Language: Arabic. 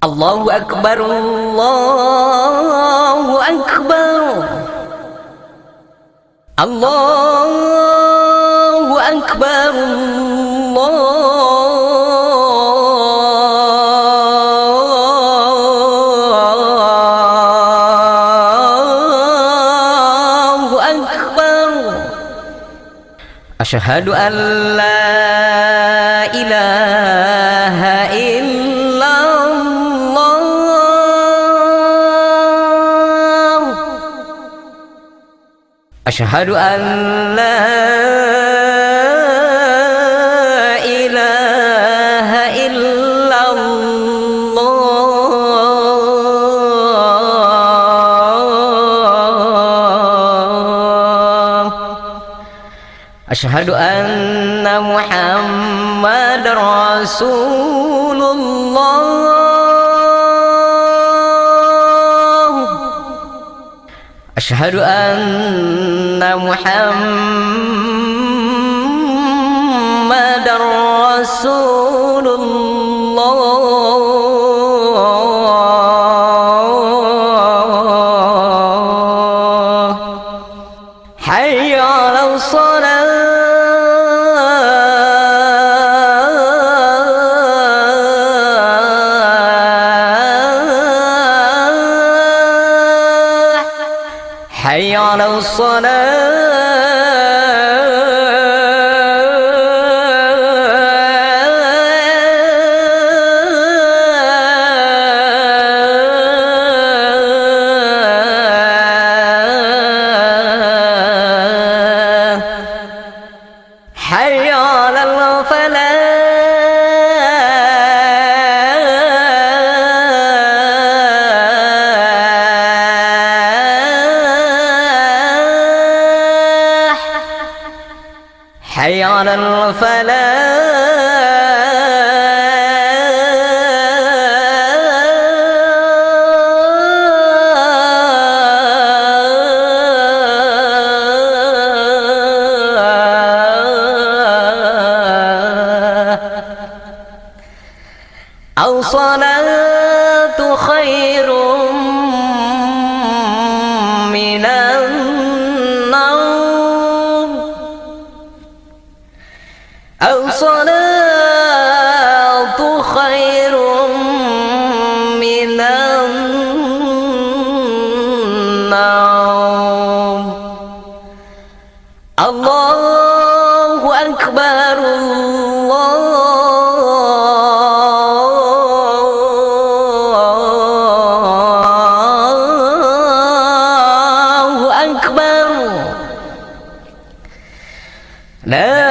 الله أكبر الله أكبر الله أكبر الله أكبر أشهد أن لا إله إلا الله أشهد أن لا إله إلا الله أشهد أن محمد رسول الله أشهد أن محمد رسول الله حي على الصلاة حي على الصلاة حي على الفلاح حي على الفلاح الصلاة خير من النوم الصلاة خير من النوم الله أكبر الله أكبر لا